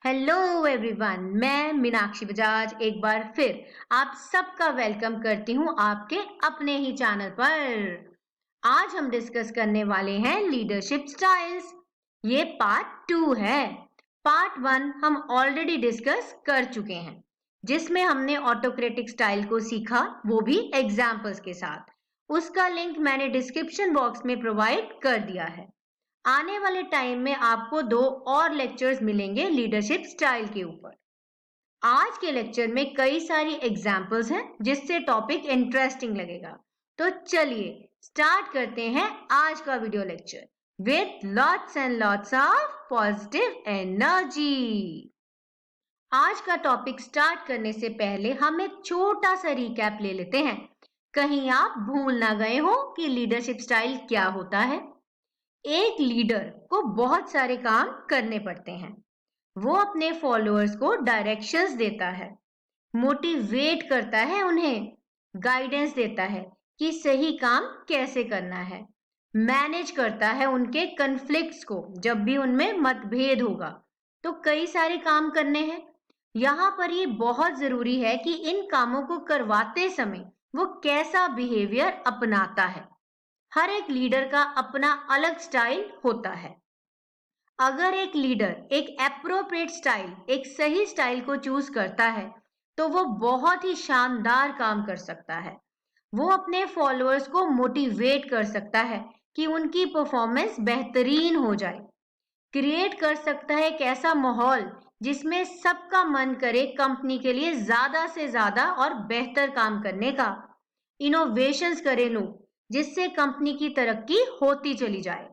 Hello everyone, मैं मीनाक्षी बजाज एक बार फिर आप सबका वेलकम करती हूँ आपके अपने ही चैनल पर। आज हम डिस्कस करने वाले हैं लीडरशिप स्टाइल्स। ये पार्ट 2 है। पार्ट 1 हम ऑलरेडी डिस्कस कर चुके हैं, जिसमें हमने ऑटोक्रेटिक स्टाइल को सीखा, वो भी एग्जाम्पल्स के साथ। उसका लिंक मैंने डिस्क्रिप्शन बॉक्स में प्रोवाइड कर दिया है। आने वाले टाइम में आपको 2 और लेक्चर्स मिलेंगे लीडरशिप स्टाइल के ऊपर। आज के लेक्चर में कई सारी एग्जाम्पल्स हैं जिससे टॉपिक इंटरेस्टिंग लगेगा। तो चलिए स्टार्ट करते हैं आज का video lecture with lots and lots of positive energy. आज का टॉपिक स्टार्ट करने से पहले हम एक छोटा सा रिकैप ले लेते हैं, कहीं आप भूल ना गए हो कि लीडरशिप स्टाइल क्या होता है। एक लीडर को बहुत सारे काम करने पड़ते हैं। वो अपने फॉलोअर्स को डायरेक्शंस देता है, मोटिवेट करता है, उन्हें गाइडेंस देता है कि सही काम कैसे करना है, मैनेज करता है उनके कन्फ्लिक्ट्स को जब भी उनमें मतभेद होगा। तो कई सारे काम करने हैं। यहाँ पर ये बहुत जरूरी है कि इन कामों को करवाते समय वो कैसा बिहेवियर अपनाता है। हर एक लीडर का अपना अलग स्टाइल होता है। अगर एक लीडर एक एप्रोप्रिएट स्टाइल, एक सही स्टाइल को चूज करता है, तो वो बहुत ही शानदार काम कर सकता है। वो अपने फॉलोअर्स को मोटिवेट कर सकता है कि उनकी परफॉर्मेंस बेहतरीन हो जाए, क्रिएट कर सकता है एक ऐसा माहौल जिसमें सबका मन करे कंपनी के लिए ज्यादा से ज्यादा और बेहतर काम करने का, इनोवेशंस करें लोग, जिससे कंपनी की तरक्की होती चली जाए।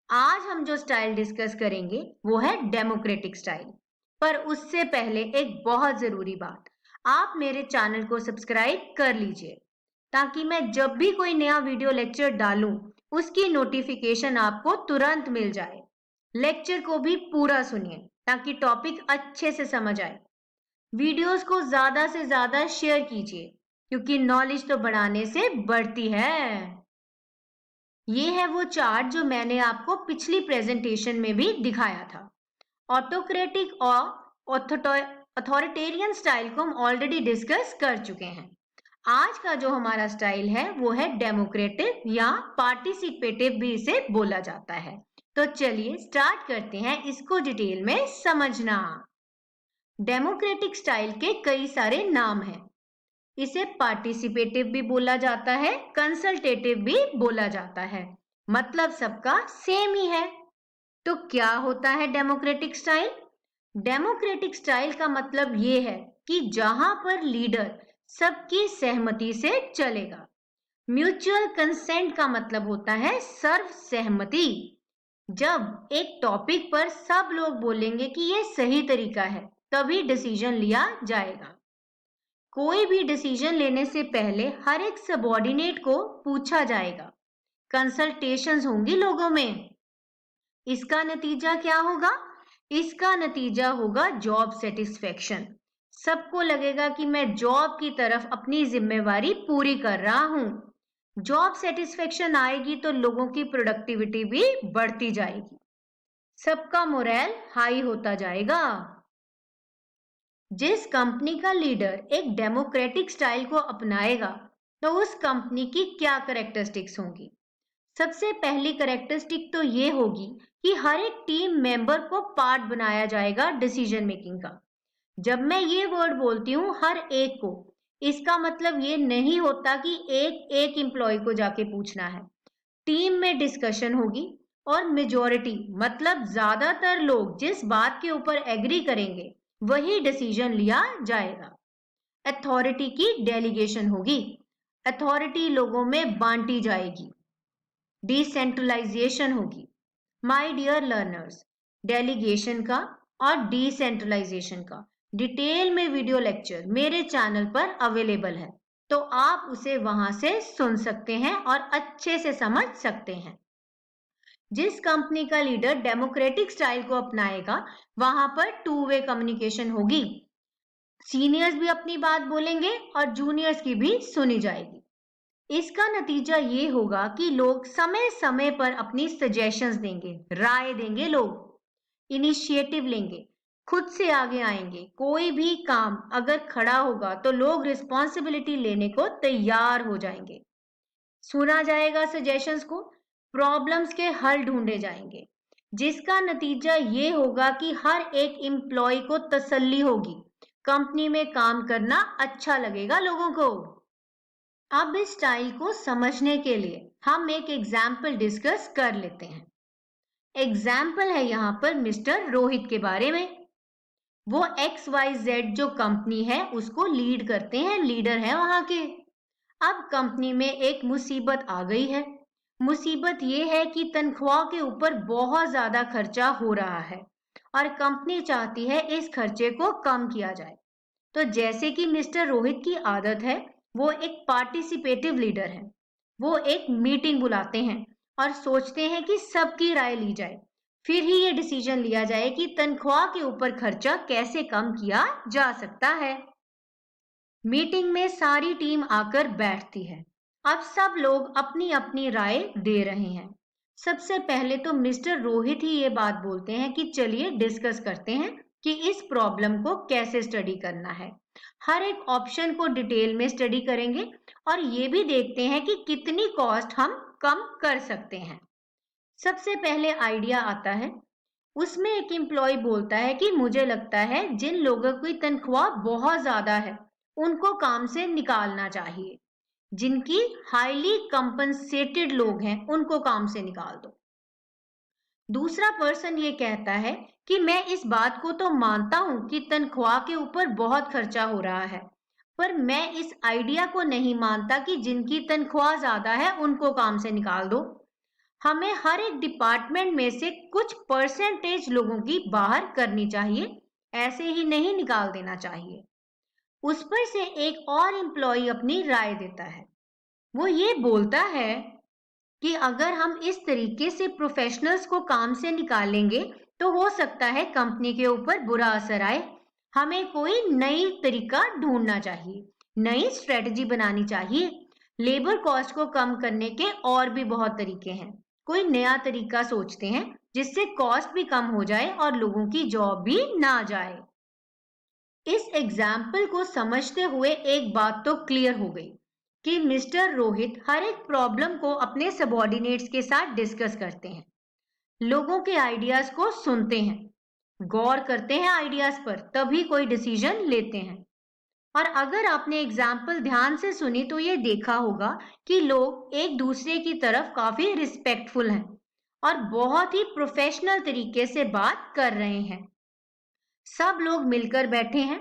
आज हम जो स्टाइल डिस्कस करेंगे वो है डेमोक्रेटिक स्टाइल। पर उससे पहले एक बहुत जरूरी बात, आप मेरे चैनल को सब्सक्राइब कर लीजिए ताकि मैं जब भी कोई नया वीडियो लेक्चर डालूं उसकी नोटिफिकेशन आपको तुरंत मिल जाए। लेक्चर को भी पूरा सुनिए ताकि टॉपिक अच्छे से समझ आए। वीडियोस को ज्यादा से ज्यादा शेयर कीजिए क्योंकि नॉलेज तो बढ़ाने से बढ़ती है। ये है वो चार्ट जो मैंने आपको पिछली प्रेजेंटेशन में भी दिखाया था। ऑटोक्रेटिक और अथॉरिटेरियन स्टाइल को हम ऑलरेडी डिस्कस कर चुके हैं। आज का जो हमारा स्टाइल है वो है डेमोक्रेटिक या पार्टिसिपेटिव भी इसे बोला जाता है। तो चलिए स्टार्ट करते हैं इसको डिटेल में समझना। डेमोक्रेटिक स्टाइल के कई सारे नाम हैं। इसे पार्टिसिपेटिव भी बोला जाता है, कंसल्टेटिव भी बोला जाता है, मतलब सबका सेम ही है। तो क्या होता है डेमोक्रेटिक स्टाइल? डेमोक्रेटिक स्टाइल का मतलब ये है कि जहां पर लीडर सबकी सहमति से चलेगा। म्यूचुअल कंसेंट का मतलब होता है सर्व सहमति। जब एक टॉपिक पर सब लोग बोलेंगे कि ये सही तरीका है, तभी डिसीजन लिया जाएगा। कोई भी डिसीजन लेने से पहले हर एक सबऑर्डिनेट को पूछा जाएगा, कंसल्टेशंस होंगी लोगों में। इसका नतीजा क्या होगा? इसका नतीजा होगा जॉब सेटिस्फेक्शन। सबको लगेगा कि मैं जॉब की तरफ अपनी जिम्मेवारी पूरी कर रहा हूं। जॉब सेटिस्फेक्शन आएगी तो लोगों की प्रोडक्टिविटी भी बढ़ती जाएगी, सबका मोरल हाई होता जाएगा। जिस कंपनी का लीडर एक डेमोक्रेटिक स्टाइल को अपनाएगा तो उस कंपनी की क्या कैरेक्टरिस्टिक्स होंगी? सबसे पहली कैरेक्टरिस्टिक तो ये होगी कि हर एक टीम मेंबर को पार्ट बनाया जाएगा डिसीजन मेकिंग का। जब मैं ये वर्ड बोलती हूँ हर एक को, इसका मतलब ये नहीं होता कि एक एक एम्प्लॉय को जाके पूछना है। टीम में डिस्कशन होगी और मेजॉरिटी मतलब ज्यादातर लोग जिस बात के ऊपर एग्री करेंगे वही डिसीजन लिया जाएगा। अथॉरिटी की डेलीगेशन होगी, अथॉरिटी लोगों में बांटी जाएगी। डिसेंट्रलाइजेशन होगी। माय डियर लर्नर्स, डेलीगेशन का और डिसेंट्रलाइजेशन का डिटेल में वीडियो लेक्चर मेरे चैनल पर अवेलेबल है, तो आप उसे वहां से सुन सकते हैं और अच्छे से समझ सकते हैं। जिस कंपनी का लीडर डेमोक्रेटिक स्टाइल को अपनाएगा वहां पर 2 वे कम्युनिकेशन होगी। सीनियर्स भी अपनी बात बोलेंगे और जूनियर्स की भी सुनी जाएगी। इसका नतीजा ये होगा कि लोग समय समय पर अपनी सजेशंस देंगे, राय देंगे, लोग इनिशिएटिव लेंगे, खुद से आगे आएंगे। कोई भी काम अगर खड़ा होगा तो लोग रिस्पॉन्सिबिलिटी लेने को तैयार हो जाएंगे। सुना जाएगा सजेशंस को, प्रॉब्लम्स के हल ढूंढे जाएंगे, जिसका नतीजा ये होगा कि हर एक एम्प्लॉय को तसल्ली होगी, कंपनी में काम करना अच्छा लगेगा लोगों को। अब इस स्टाइल को समझने के लिए हम एक एग्जाम्पल डिस्कस कर लेते हैं। एग्जाम्पल है यहाँ पर मिस्टर रोहित के बारे में। वो XYZ जो कंपनी है उसको लीड करते हैं, लीडर है वहां के। अब कंपनी में एक मुसीबत आ गई है। मुसीबत ये है कि तनख्वाह के ऊपर बहुत ज्यादा खर्चा हो रहा है और कंपनी चाहती है इस खर्चे को कम किया जाए। तो जैसे कि मिस्टर रोहित की आदत है, वो एक पार्टिसिपेटिव लीडर है। वो एक मीटिंग बुलाते हैं और सोचते हैं कि सबकी राय ली जाए, फिर ही ये डिसीजन लिया जाए कि तनख्वाह के ऊपर खर्चा कैसे कम किया जा सकता है। मीटिंग में सारी टीम आकर बैठती है। अब सब लोग अपनी अपनी राय दे रहे हैं। सबसे पहले तो मिस्टर रोहित ही ये बात बोलते हैं कि चलिए डिस्कस करते हैं कि इस प्रॉब्लम को कैसे स्टडी करना है। हर एक ऑप्शन को डिटेल में स्टडी करेंगे और ये भी देखते हैं कि कितनी कॉस्ट हम कम कर सकते हैं। सबसे पहले आइडिया आता है। उसमें एक एम्प्लॉय बोलता है कि मुझे लगता है जिन लोगों की तनख्वाह बहुत ज्यादा है उनको काम से निकालना चाहिए। जिनकी हाईली कंपनसेटेड लोग हैं उनको काम से निकाल दो। दूसरा पर्सन ये कहता है कि मैं इस बात को तो मानता हूं कि तनख्वाह के ऊपर बहुत खर्चा हो रहा है, पर मैं इस आइडिया को नहीं मानता कि जिनकी तनख्वाह ज्यादा है उनको काम से निकाल दो। हमें हर एक डिपार्टमेंट में से कुछ परसेंटेज लोगों की बाहर करनी चाहिए, ऐसे ही नहीं निकाल देना चाहिए। उस पर से एक और एम्प्लॉय अपनी राय देता है। वो ये बोलता है कि अगर हम इस तरीके से प्रोफेशनल्स को काम से निकालेंगे तो हो सकता है कंपनी के ऊपर बुरा असर आए। हमें कोई नई तरीका ढूंढना चाहिए, नई स्ट्रेटजी बनानी चाहिए। लेबर कॉस्ट को कम करने के और भी बहुत तरीके हैं। कोई नया तरीका सोचते हैं जिससे कॉस्ट भी कम हो जाए और लोगों की जॉब भी ना जाए। इस एग्जाम्पल को समझते हुए एक बात तो क्लियर हो गई कि मिस्टर रोहित हर एक प्रॉब्लम को अपने सबॉर्डिनेट्स के साथ डिस्कस करते हैं, लोगों के आइडियाज को सुनते हैं, गौर करते हैं आइडियाज पर, तभी कोई डिसीजन लेते हैं। और अगर आपने एग्जाम्पल ध्यान से सुनी तो ये देखा होगा कि लोग एक दूसरे की तरफ काफी रिस्पेक्टफुल हैं और बहुत ही प्रोफेशनल तरीके से बात कर रहे हैं। सब लोग मिलकर बैठे हैं,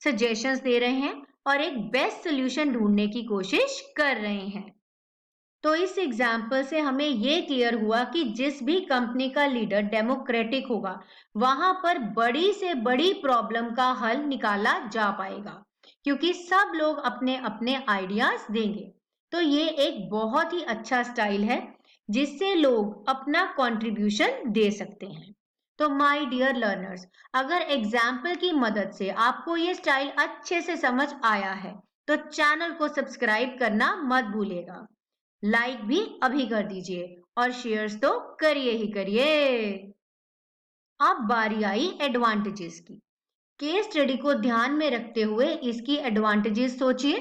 सजेशंस दे रहे हैं और एक बेस्ट सोल्यूशन ढूंढने की कोशिश कर रहे हैं। तो इस एग्जाम्पल से हमें ये क्लियर हुआ कि जिस भी कंपनी का लीडर डेमोक्रेटिक होगा वहां पर बड़ी से बड़ी प्रॉब्लम का हल निकाला जा पाएगा, क्योंकि सब लोग अपने अपने आइडियाज देंगे। तो ये एक बहुत ही अच्छा स्टाइल है जिससे लोग अपना कंट्रीब्यूशन दे सकते हैं। तो माय डियर लर्नर्स, अगर एग्जाम्पल की मदद से आपको ये स्टाइल अच्छे से समझ आया है तो चैनल को सब्सक्राइब करना मत भूलिएगा। लाइक भी अभी कर दीजिए और शेयर्स तो करिए ही करिए। अब बारी आई एडवांटेजेस की। केस स्टडी को ध्यान में रखते हुए इसकी एडवांटेजेस सोचिए।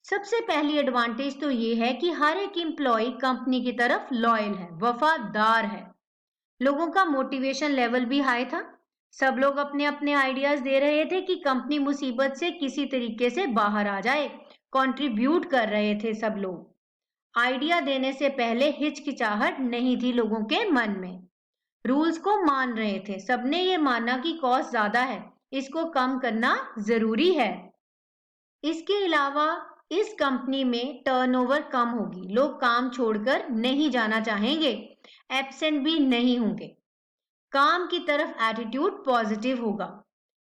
सबसे पहली एडवांटेज तो ये है कि हर एक एम्प्लॉय कंपनी की तरफ लॉयल है, वफादार है। लोगों का मोटिवेशन लेवल भी हाई था। सब लोग अपने अपने आइडियाज दे रहे थे कि कंपनी मुसीबत से किसी तरीके से बाहर आ जाए। कंट्रीब्यूट कर रहे थे सब लोग। आइडिया देने से पहले हिचकिचाहट नहीं थी लोगों के मन में। रूल्स को मान रहे थे। सबने ये माना कि कॉस्ट ज्यादा है, इसको कम करना जरूरी है। इसके अलावा इस कंपनी में टर्नओवर कम होगी, लोग काम छोड़कर नहीं जाना चाहेंगे, एब्सेंट भी नहीं होंगे। काम की तरफ एटीट्यूड पॉजिटिव होगा।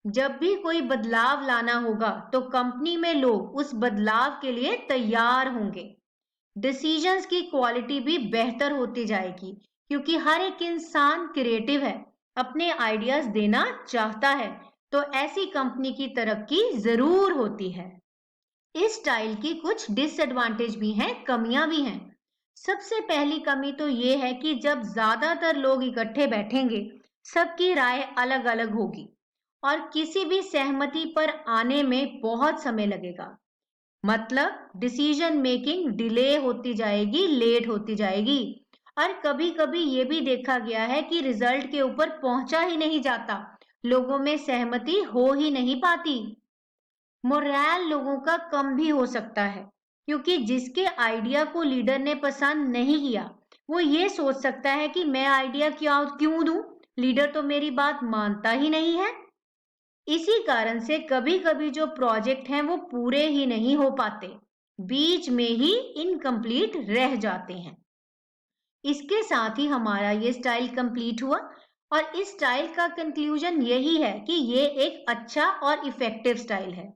जब भी कोई बदलाव लाना होगा तो कंपनी में लोग उस बदलाव के लिए तैयार होंगे। डिसीजंस की क्वालिटी भी बेहतर होती जाएगी, क्योंकि हर एक इंसान क्रिएटिव है, अपने आइडियाज देना चाहता है। तो ऐसी कंपनी की तरक्की जरूर होती है। इस स्टाइल की कुछ डिसएडवांटेज भी हैं, कमियां भी हैं। सबसे पहली कमी तो ये है कि जब ज्यादातर लोग इकट्ठे बैठेंगे सबकी राय अलग अलग होगी और किसी भी सहमति पर आने में बहुत समय लगेगा। मतलब डिसीजन मेकिंग डिले होती जाएगी, लेट होती जाएगी। और कभी कभी ये भी देखा गया है कि रिजल्ट के ऊपर पहुंचा ही नहीं जाता, लोगों में सहमति हो ही नहीं पाती। मोरल लोगों का कम भी हो सकता है, क्योंकि जिसके आइडिया को लीडर ने पसंद नहीं किया, वो ये सोच सकता है कि मैं आइडिया क्यों दूं, लीडर तो मेरी बात मानता ही नहीं है। इसी कारण से कभी-कभी जो प्रोजेक्ट हैं वो पूरे ही नहीं हो पाते, बीच में ही इनकम्प्लीट रह जाते हैं। इसके साथ ही हमारा ये स्टाइल कंप्लीट हुआ, और इस स्टाइल का कंक्लूजन यही है कि ये एक अच्छा और इफेक्टिव स्टाइल है।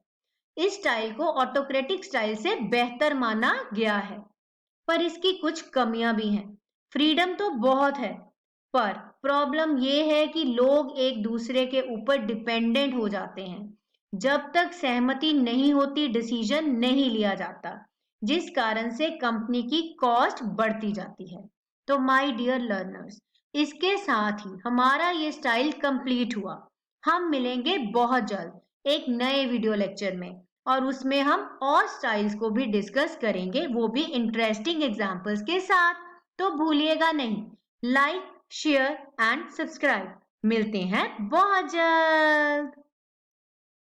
इस स्टाइल को ऑटोक्रेटिक स्टाइल से बेहतर माना गया है, पर इसकी कुछ कमियां भी हैं। फ्रीडम तो बहुत है, पर प्रॉब्लम ये है कि लोग एक दूसरे के ऊपर डिपेंडेंट हो जाते हैं। जब तक सहमति नहीं होती, डिसीजन नहीं लिया जाता, जिस कारण से कंपनी की कॉस्ट बढ़ती जाती है। तो माय डियर लर्नर्स, इसके साथ ही हमारा ये स्टाइल कंप्लीट हुआ। हम मिलेंगे बहुत जल्द एक नए वीडियो लेक्चर में, और उसमें हम और स्टाइल्स को भी डिस्कस करेंगे, वो भी इंटरेस्टिंग एग्जांपल्स के साथ। तो भूलिएगा नहीं, लाइक, शेयर एंड सब्सक्राइब। मिलते हैं बहुत जल्द।